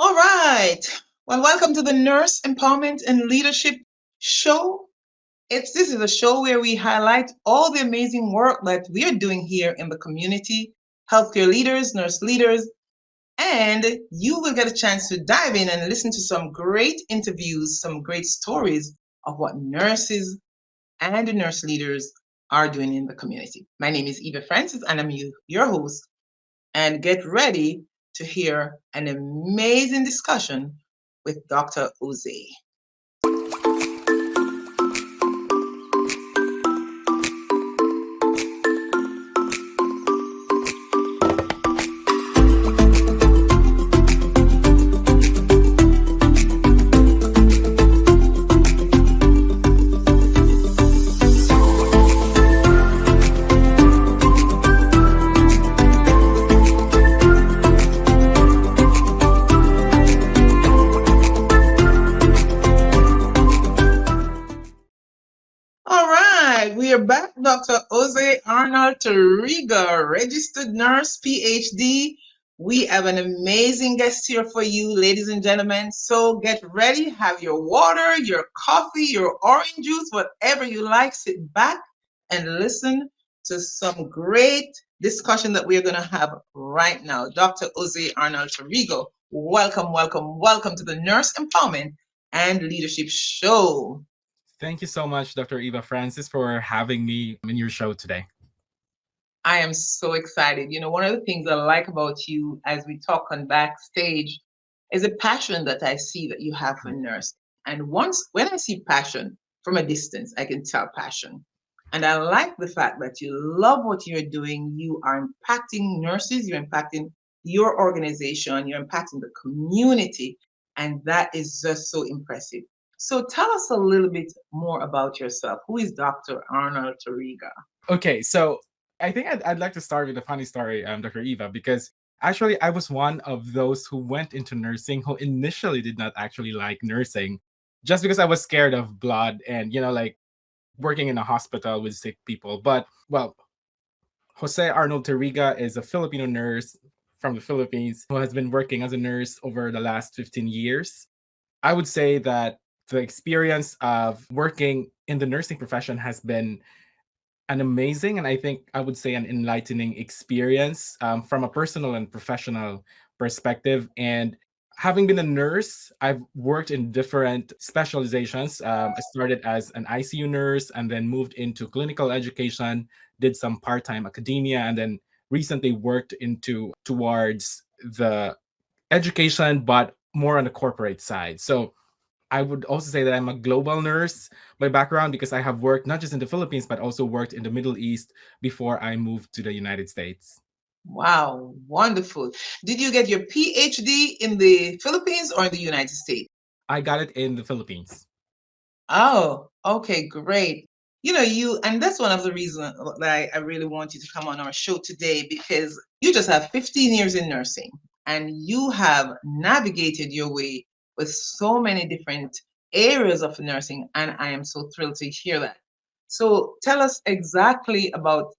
All right. Well, welcome to the Nurse Empowerment and Leadership Show. This is a show where we highlight all the amazing work that we are doing here in the community, healthcare leaders, nurse leaders, and you will get a chance to dive in and listen to some great interviews, some great stories of what nurses and nurse leaders are doing in the community. My name is Eva Francis, and I'm your host. And get ready to hear an amazing discussion with Dr. Uze. All right, we are back. Dr. Jose Arnold Tariga, registered nurse, PhD. We have an amazing guest here for you, ladies and gentlemen. So get ready, have your water, your coffee, your orange juice, whatever you like. Sit back and listen to some great discussion that we're going to have right now. Dr. Jose Arnold Tariga, welcome, welcome, welcome to the Nurse Empowerment and Leadership Show. Thank you so much, Dr. Eva Francis, for having me in your show today. I am so excited. One of the things I like about you as we talk on backstage is a passion that I see that you have for nursing. And when I see passion from a distance, I can tell passion. And I like the fact that you love what you're doing. You are impacting nurses, you're impacting your organization, you're impacting the community. And that is just so impressive. So tell us a little bit more about yourself. Who is Dr. Arnold Tariga? Okay, so I think I'd like to start with a funny story, Dr. Eva, because actually I was one of those who went into nursing who initially did not actually like nursing just because I was scared of blood and, like working in a hospital with sick people. But, well, Jose Arnold Tariga is a Filipino nurse from the Philippines who has been working as a nurse over the last 15 years. I would say that the experience of working in the nursing profession has been an amazing and I think I would say an enlightening experience from a personal and professional perspective. And having been a nurse, I've worked in different specializations. I started as an ICU nurse and then moved into clinical education, did some part-time academia, and then recently worked into towards the education, but more on the corporate side. So I would also say that I'm a global nurse by background because I have worked not just in the Philippines, but also worked in the Middle East before I moved to the United States. Wow, wonderful. Did you get your PhD in the Philippines or in the United States? I got it in the Philippines. Oh, okay, great. And that's one of the reasons that I really want you to come on our show today because you just have 15 years in nursing and you have navigated your way with so many different areas of nursing, and I am so thrilled to hear that. So tell us exactly about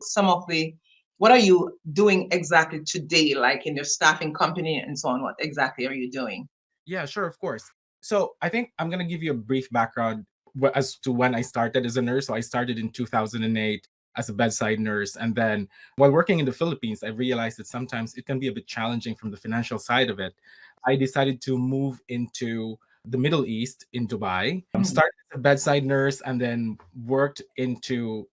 what are you doing exactly today, like in your staffing company and so on? What exactly are you doing? Yeah, sure, of course. So I think I'm going to give you a brief background as to when I started as a nurse. So I started in 2008 as a bedside nurse. And then while working in the Philippines, I realized that sometimes it can be a bit challenging from the financial side of it. I decided to move into the Middle East in Dubai. Started as a bedside nurse and then worked into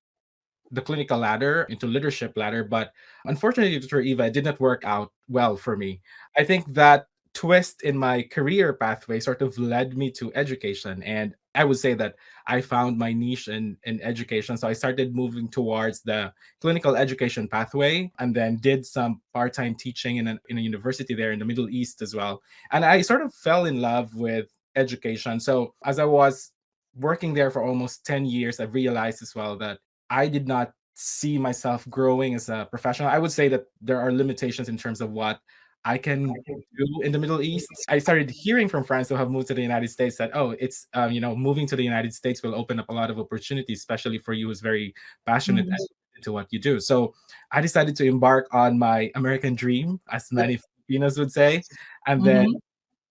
the clinical ladder, into leadership ladder. But unfortunately, Dr. Eva, it did not work out well for me. I think that twist in my career pathway sort of led me to education. And I would say that I found my niche in education. So I started moving towards the clinical education pathway and then did some part-time teaching in a university there in the Middle East as well. And I sort of fell in love with education. So as I was working there for almost 10 years, I realized as well that I did not see myself growing as a professional. I would say that there are limitations in terms of what I can do in the Middle East. I started hearing from friends who have moved to the United States that, oh, it's, moving to the United States will open up a lot of opportunities, especially for you who's very passionate Mhm. to what you do. So I decided to embark on my American dream, as many Filipinos would say. And then Mhm.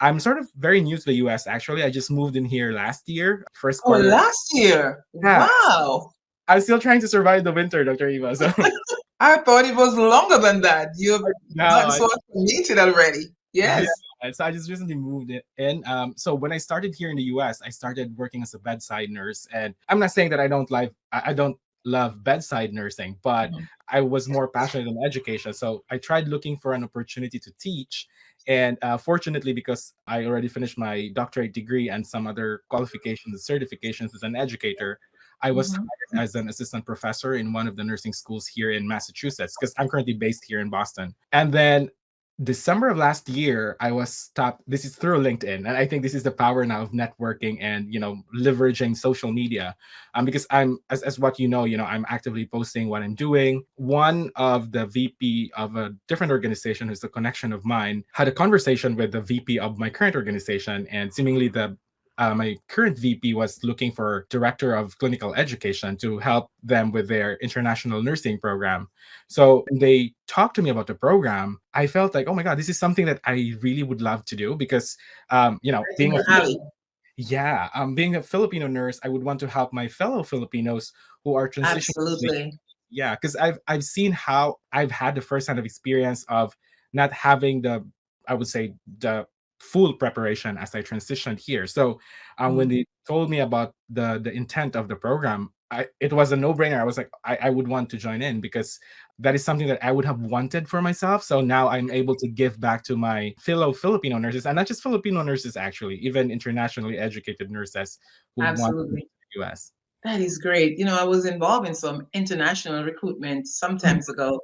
I'm sort of very new to the US actually. I just moved in here last year, first Oh, quarter. last year. Yeah. Wow. I'm still trying to survive the winter, Dr. Eva. So I thought it was longer than that. You've gotten no, so acclimated already. yeah. Yes. So I just recently moved in. So when I started here in the US, I started working as a bedside nurse. And I'm not saying that I don't love bedside nursing, but Mhm. I was more passionate in education. So I tried looking for an opportunity to teach. And fortunately, because I already finished my doctorate degree and some other qualifications, certifications as an educator, I was Mhm. hired as an assistant professor in one of the nursing schools here in Massachusetts because I'm currently based here in Boston. And then December of last year, I was stopped. This is through LinkedIn, and I think this is the power now of networking and leveraging social media. Because as what I'm actively posting what I'm doing. One of the VP of a different organization, who's a connection of mine, had a conversation with the VP of my current organization, and seemingly my current VP was looking for director of clinical education to help them with their international nursing program. So when they talked to me about the program, I felt like, oh my God, this is something that I really would love to do because, Right in your alley. being a Filipino nurse, I would want to help my fellow Filipinos who are transitioning. Absolutely. Yeah, because I've seen how I've had the first hand of experience of not having I would say the full preparation as I transitioned here. So when Mhm. they told me about the intent of the program, it was a no brainer. I was like, I would want to join in because that is something that I would have wanted for myself. So now I'm able to give back to my fellow Filipino nurses, and not just Filipino nurses, actually, even internationally educated nurses who want to move Absolutely. to the US. That is great. I was involved in some international recruitment some times ago,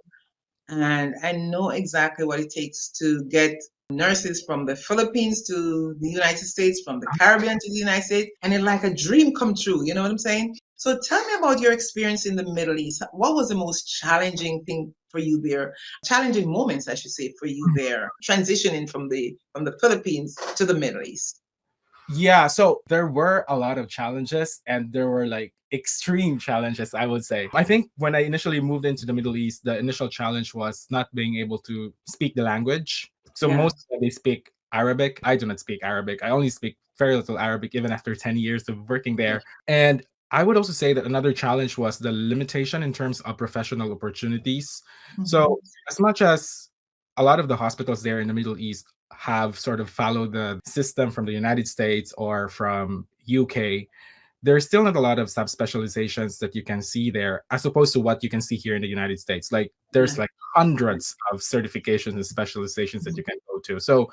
and I know exactly what it takes to get nurses from the Philippines to the United States, from the Caribbean to the United States, and it's like a dream come true. You know what I'm saying? So tell me about your experience in the Middle East. What was the most challenging thing for you there? Challenging moments, I should say, for you there, transitioning from the Philippines to the Middle East. Yeah, so there were a lot of challenges and there were like extreme challenges, I would say. I think when I initially moved into the Middle East, the initial challenge was not being able to speak the language. So Yeah. most of them, they speak Arabic. I do not speak Arabic. I only speak very little Arabic, even after 10 years of working Yeah. there. And I would also say that another challenge was the limitation in terms of professional opportunities. Mhm. So, as much as a lot of the hospitals there in the Middle East have sort of followed the system from the United States or from UK, there's still not a lot of subspecializations that you can see there as opposed to what you can see here in the United States. Like Yeah. there's like hundreds of certifications and specializations that you can go to. So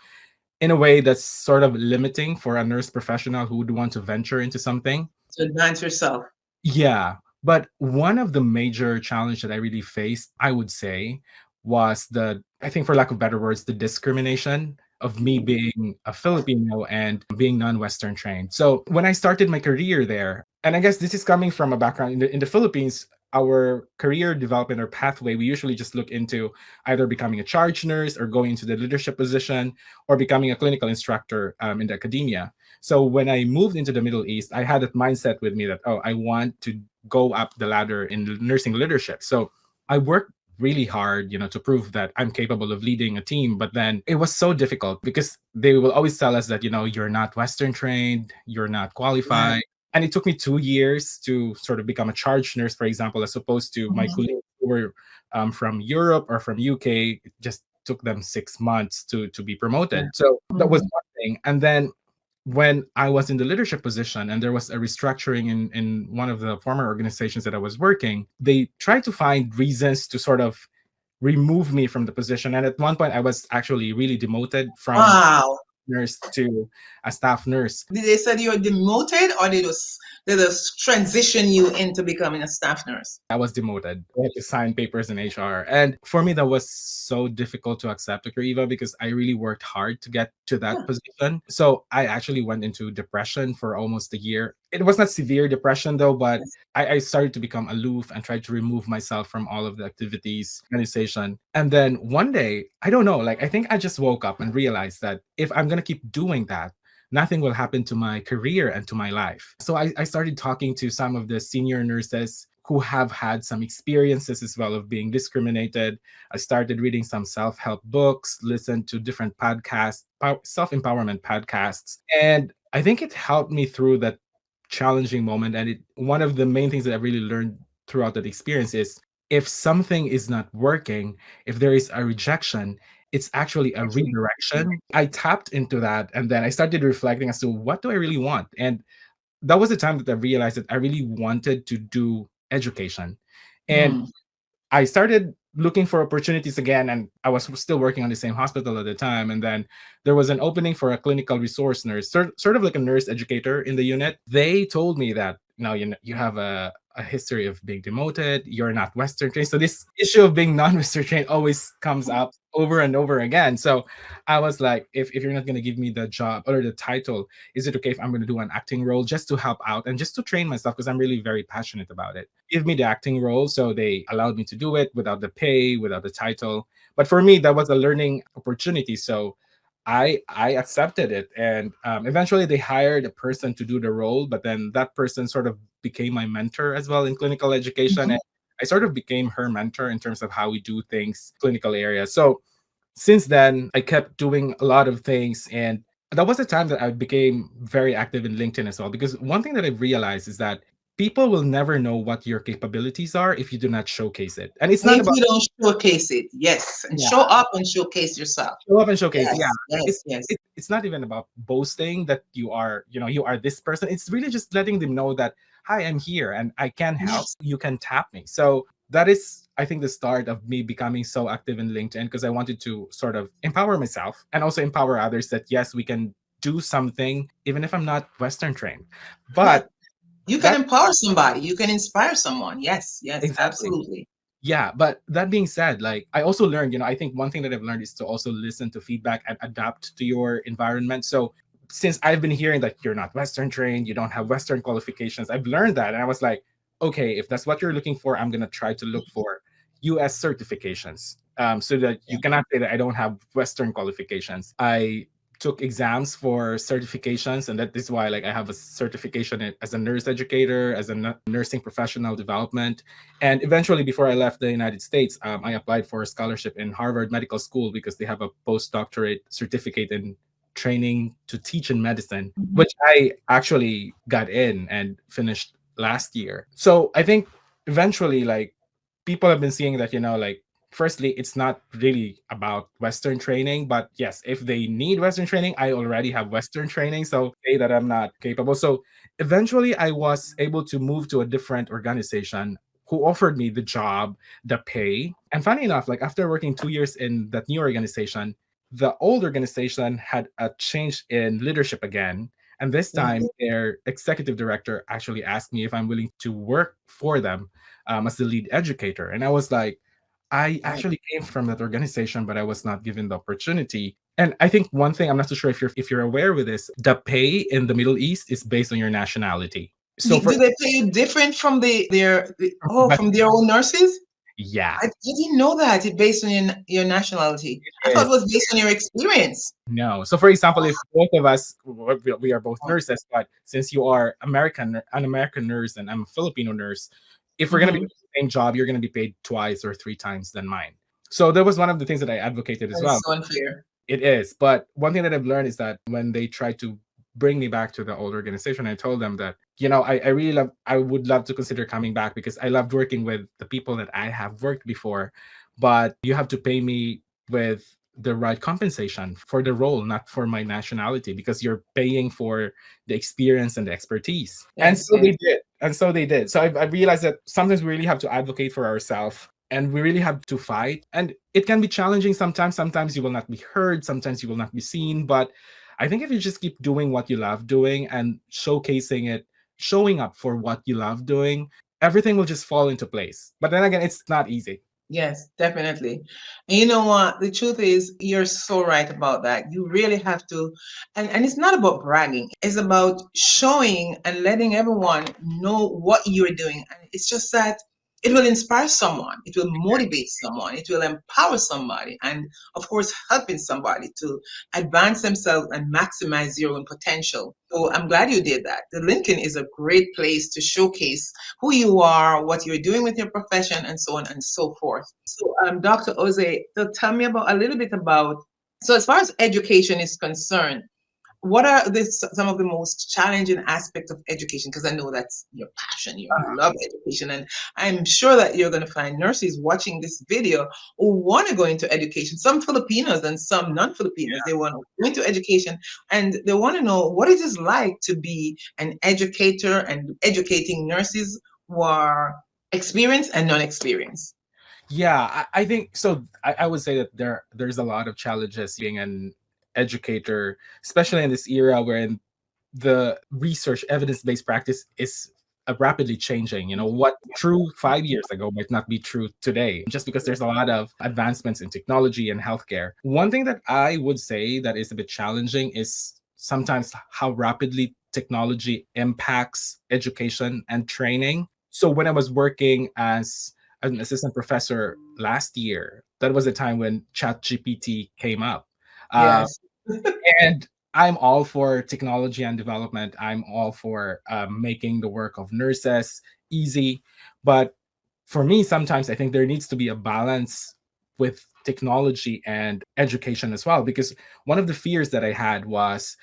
in a way that's sort of limiting for a nurse professional who would want to venture into something. To advance yourself. Yeah, but one of the major challenge that I really faced, I would say, was I think for lack of better words, the discrimination of me being a Filipino and being non-Western trained. So when I started my career there, and I guess this is coming from a background in the Philippines, our career development or pathway, we usually just look into either becoming a charge nurse or going into the leadership position or becoming a clinical instructor in the academia. So when I moved into the Middle East, I had that mindset with me that, oh, I want to go up the ladder in nursing leadership. So I worked really hard, to prove that I'm capable of leading a team. But then it was so difficult because they will always tell us that, you're not Western trained, you're not Yeah. qualified. And it took me 2 years to sort of become a charge nurse, for example, as opposed to my Mhm. colleagues who were from Europe or from UK. It just took them 6 months to be Yeah. promoted. So that was Mhm. one thing. And then when I was in the leadership position and there was a restructuring in one of the former organizations that I was working, they tried to find reasons to sort of remove me from the position. And at one point, I was actually really demoted from Wow. nurse to a staff nurse. Did they say you were demoted or they just transition you into becoming a staff nurse? I was demoted. I had to sign papers in HR. And for me, that was so difficult to accept, Dr. Eva, because I really worked hard to get to that Yeah. position. So I actually went into depression for almost a year. It was not severe depression, though, but Yes. I started to become aloof and tried to remove myself from all of the activities, organization. And then one day, I don't know, like I think I just woke up and realized that if I'm going to keep doing that, nothing will happen to my career and to my life. So I started talking to some of the senior nurses who have had some experiences as well of being discriminated. I started reading some self-help books, listened to different podcasts, self-empowerment podcasts, and I think it helped me through that challenging moment. And one of the main things that I really learned throughout that experience is, if something is not working, if there is a rejection, it's actually a redirection. I tapped into that, and then I started reflecting as to what do I really want. And that was the time that I realized that I really wanted to do education. And Mm. I started looking for opportunities again, and I was still working on the same hospital at the time. And then there was an opening for a clinical resource nurse, sort of like a nurse educator in the unit. They told me that, no, you have a history of being demoted. You're not Western trained. So this issue of being non-Western trained always comes up over and over again. So I was like, if you're not going to give me the job or the title, is it okay if I'm going to do an acting role just to help out and just to train myself, because I'm really very passionate about it? Give me the acting role. So they allowed me to do it without the pay, without the title. But for me, that was a learning opportunity. So I accepted it, and eventually they hired a person to do the role. But then that person sort of became my mentor as well in clinical education, Mhm. and I sort of became her mentor in terms of how we do things clinical area. So since then, I kept doing a lot of things. And that was the time that I became very active in LinkedIn as well. Because one thing that I've realized is that people will never know what your capabilities are if you do not showcase it. And it's not If about, you don't showcase it, yes, and yeah, show up and showcase yourself. show up and showcase. Yeah. Yes, yes, It's, yes, it's not even about boasting that you are, you are this person. It's really just letting them know that, hi, I'm here and I can help. yes, You can tap me. So that is, I think, the start of me becoming so active in LinkedIn, because I wanted to sort of empower myself and also empower others that yes, we can do something even if I'm not Western trained. yes. But You can that, empower somebody. You can inspire someone. Yes, yes, exactly. absolutely. Yeah, but that being said, like I also learned, I think one thing that I've learned is to also listen to feedback and adapt to your environment. So since I've been hearing that you're not Western trained, you don't have Western qualifications, I've learned that. And I was like, okay, if that's what you're looking for, I'm gonna try to look for US certifications. So that you Yeah. cannot say that I don't have Western qualifications. I took exams for certifications, and that is why like I have a certification as a nurse educator, as a nursing professional development. And eventually, before I left the United States, I applied for a scholarship in Harvard Medical School because they have a postdoctorate certificate in training to teach in medicine, Mhm. which I actually got in and finished last year. So I think eventually, like, people have been seeing that, like, firstly, it's not really about Western training, but yes, if they need Western training, I already have Western training. So say that I'm not capable. So eventually, I was able to move to a different organization who offered me the job, the pay. And funny enough, like after working 2 years in that new organization, the old organization had a change in leadership again. And this Yeah. time, their executive director actually asked me if I'm willing to work for them as the lead educator. And I was like, I Yeah. actually came from that organization, but I was not given the opportunity. And I think one thing, I'm not so sure if you're aware with this, the pay in the Middle East is based on your nationality. So for Do they pay you different from from their own nurses? yeah, I didn't know that. It's based on your nationality. I it thought it is. was based on your experience. No. So, for example, if both of us, we are both nurses, but since you are an American nurse, and I'm a Filipino nurse, if we're going to be Mm-hmm. doing the same job, you're going to be paid twice or three times than mine. So that was one of the things that I advocated as That well. is so unfair. It is. But one thing that I've learned is that when they try to bring me back to the old organization, I told them that, I would love to consider coming back because I loved working with the people that I have worked before. But you have to pay me with the right compensation for the role, not for my nationality, because you're paying for the experience and the expertise. And Yes, so yes, they did. And so they did. So I realized that sometimes we really have to advocate for ourselves, and we really have to fight. And it can be challenging sometimes. Sometimes you will not be heard, sometimes you will not be seen. But I think if you just keep doing what you love doing and showcasing it, showing up for what you love doing, everything will just fall into place. But then again, it's not easy. yes, definitely. And you know what? The truth is, you're so right about that. You really have to, and it's not about bragging. It's about showing and letting everyone know what you're doing. And it's just that. it will inspire someone, it will motivate someone, it will empower somebody, and of course, helping somebody to advance themselves and maximize their own potential. So I'm glad you did that. The LinkedIn is a great place to showcase who you are, what you're doing with your profession, and so on and so forth. So, Dr. Oze, so tell me about a little bit about, so as far as education is concerned, what are some of the most challenging aspects of education? Because I know that's your passion. You love education. And I'm sure that you're going to find nurses watching this video who want to go into education. Some Filipinos and some non-Filipinos, they want to go into education and they want to know what it is like to be an educator and educating nurses who are experienced and non-experienced. Yeah, I think so. I would say that there's a lot of challenges being an educator, especially in this era where the research evidence-based practice is rapidly changing. What true 5 years ago might not be true today, just because there's a lot of advancements in technology and healthcare. One thing that I would say that is a bit challenging is sometimes how rapidly technology impacts education and training. So when I was working as an assistant professor last year, that was a time when ChatGPT came up. Uh, Yes. and I'm all for technology and development. I'm all for making the work of nurses easy. But for me, sometimes I think there needs to be a balance with technology and education as well. Because one of the fears that I had was,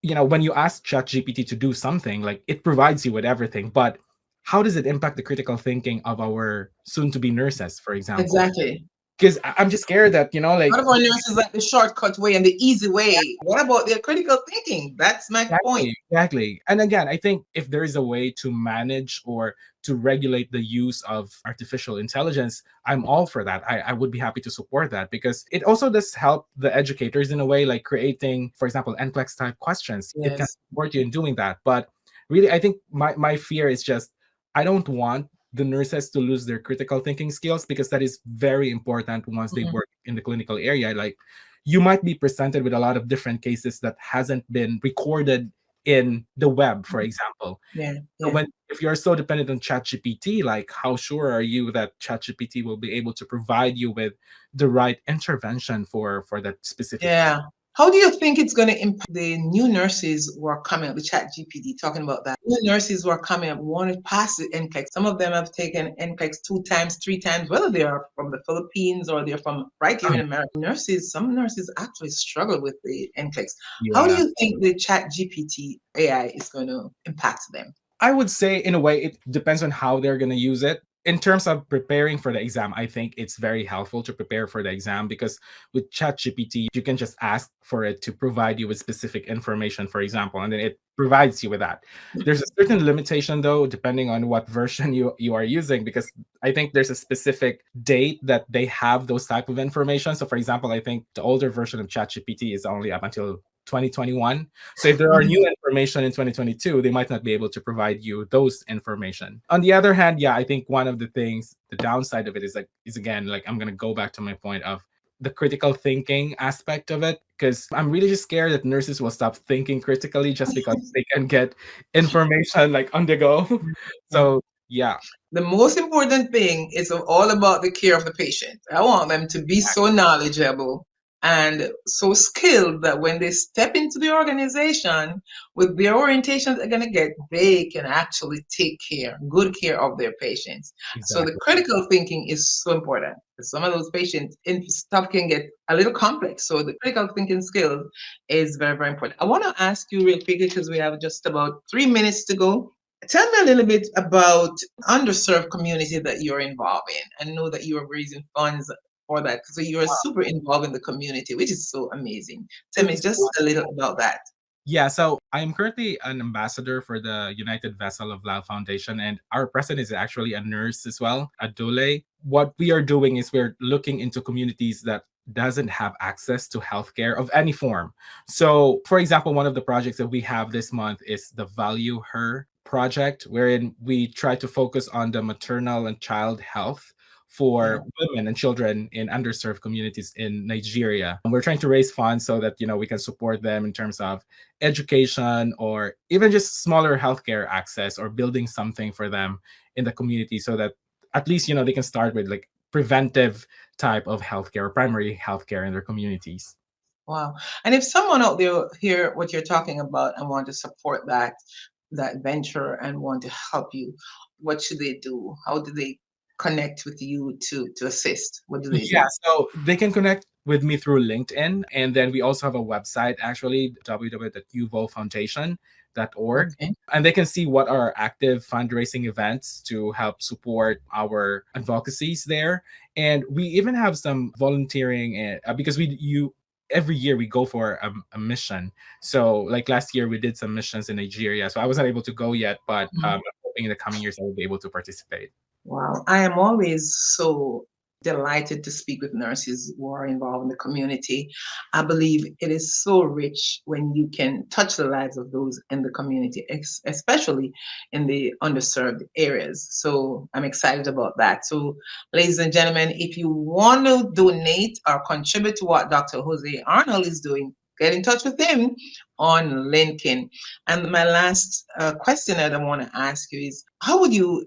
when you ask ChatGPT to do something, like it provides you with everything, but how does it impact the critical thinking of our soon to be nurses, for example? Exactly. Because I'm just scared that, What like, about nurses like the shortcut way and the easy way? What about their critical thinking? That's my point. exactly, exactly. And again, I think if there is a way to manage or to regulate the use of artificial intelligence, I'm all for that. I would be happy to support that because it also does help the educators in a way, like creating, for example, NCLEX type questions. It can Yes. support you in doing that. But really, I think my fear is just I don't want the nurses to lose their critical thinking skills because that is very important once they Mhm. work in the clinical area. Like you might be presented with a lot of different cases that hasn't been recorded in the web, for example. Yeah, So yeah. if you're so dependent on ChatGPT, like how sure are you that ChatGPT will be able to provide you with the right intervention for that specific case? Yeah. How do you think it's going to impact the new nurses who are coming up, the chat GPT talking about that? New nurses who are coming up want to pass the NCLEX. Some of them have taken NCLEX 2 times, 3 times, whether they are from the Philippines or they're from right here in America. Some nurses actually struggle with the NCLEX. How do Yeah. you think the chat GPT AI is going to impact them? I would say, in a way, it depends on how they're going to use it. In terms of preparing for the exam, I think it's very helpful to prepare for the exam because with ChatGPT, you can just ask for it to provide you with specific information, for example, and then it provides you with that. There's a certain limitation, though, depending on what version you are using, because I think there's a specific date that they have those type of information. So, for example, I think the older version of ChatGPT is only up until 2021. So if there are new information in 2022, they might not be able to provide you those information. On the other hand, yeah, I think one of the things, the downside of it is again, like I'm gonna go back to my point of the critical thinking aspect of it because I'm really just scared that nurses will stop thinking critically just because they can get information like on the go. So yeah, The most important thing is all about the care of the patient. I want them to be so knowledgeable and so skilled that when they step into the organization with their orientations they're going to get, they can actually take good care of their patients. So the exactly. critical thinking is so important. Some of those patients stuff can get a little complex. So the critical thinking skill is very, very important. I want to ask you real quickly because we have just about 3 minutes to go. Tell me a little bit about underserved community that you're involved in. I know that you are raising funds for that. So you're super involved in the community, which is so amazing. Tell me It's just a little about that. Yeah, so I am currently an ambassador for the United Vessel of Love Foundation, and our president is actually a nurse as well, a doule. What we are doing is we're looking into communities that doesn't have access to healthcare of any form. So, for example, one of the projects that we have this month is the Value Her project, wherein we try to focus on the maternal and child health Yeah. for women and children in underserved communities in Nigeria. And we're trying to raise funds so that we can support them in terms of education or even just smaller healthcare access or building something for them in the community so that at least, they can start with like preventive type of healthcare or primary healthcare in their communities. Wow. And if someone out there hear what you're talking about and want to support that venture and want to help you, what should they do? How do they connect with you to assist? What do they Yeah, do? so they can connect with me through LinkedIn. And then we also have a website, actually, www.uvolfoundation.org. Okay. And they can see what are active fundraising events to help support our advocacies there. And we even have some volunteering because every year we go for a mission. So like last year we did some missions in Nigeria. So I wasn't able to go yet, but I'm hoping in the coming years I will be able to participate. Wow. I am always so delighted to speak with nurses who are involved in the community. I believe it is so rich when you can touch the lives of those in the community, especially in the underserved areas. So I'm excited about that. So, ladies and gentlemen, if you want to donate or contribute to what Dr. Jose Arnold is doing, get in touch with him on LinkedIn. And my last question that I want to ask you is, how would you,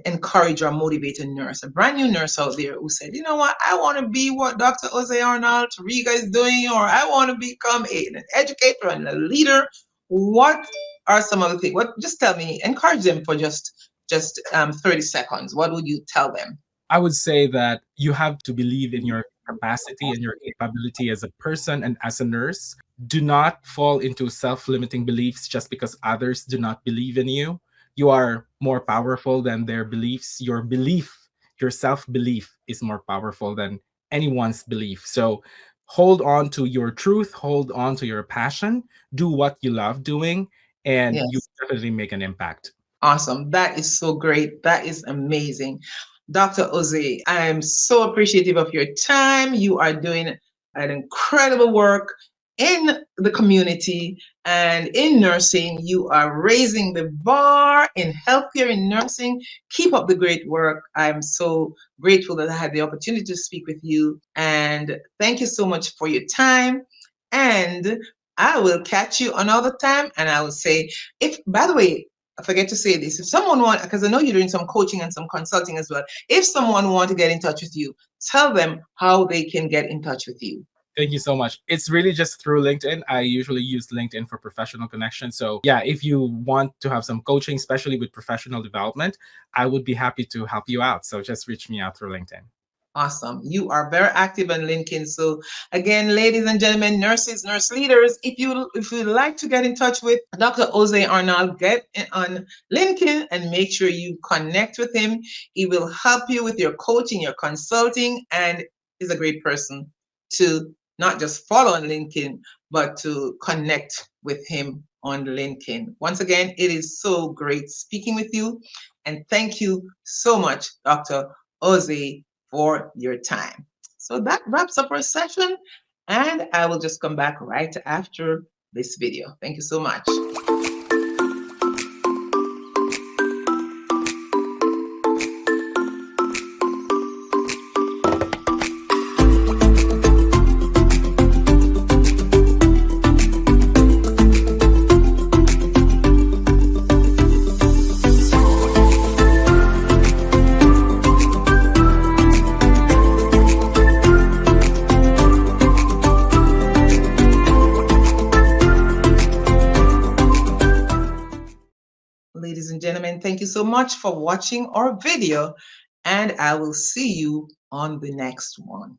encourage or motivate a nurse, a brand new nurse out there who said, you know what, I want to be what Dr. Jose Arnold Tariga is doing, or I want to become an educator and a leader? What are some of the things? What, just tell me, encourage them for just 30 seconds. What would you tell them? I would say that you have to believe in your capacity and your capability as a person and as a nurse. Do not fall into self limiting beliefs just because others do not believe in you. You are more powerful than their beliefs. Your self belief is more powerful than anyone's belief. So hold on to your truth, hold on to your passion, do what you love doing, and you Yes. definitely make an impact. Awesome. That is so great. That is amazing. Dr. Jose, I am so appreciative of your time. You are doing an incredible work in the community and in nursing. You are raising the bar in healthcare and nursing. Keep up the great work. I'm so grateful that I had the opportunity to speak with you. And thank you so much for your time. And I will catch you another time. And I will say, if, by the way, I forget to say this. If someone want, because I know you're doing some coaching and some consulting as well. If someone want to get in touch with you, tell them how they can get in touch with you. Thank you so much. It's really just through LinkedIn. I usually use LinkedIn for professional connection. So, yeah, if you want to have some coaching, especially with professional development, I would be happy to help you out. So, just reach me out through LinkedIn. Awesome. You are very active on LinkedIn. So again, ladies and gentlemen, nurses, nurse leaders, if you'd like to get in touch with Dr. Jose Arnold, get on LinkedIn and make sure you connect with him. He will help you with your coaching, your consulting, and is a great person to not just follow on LinkedIn, but to connect with him on LinkedIn. Once again, it is so great speaking with you. And thank you so much, Dr. Jose, for your time. So that wraps up our session, and I will just come back right after this video. Thank you so much. Ladies and gentlemen, thank you so much for watching our video, and I will see you on the next one.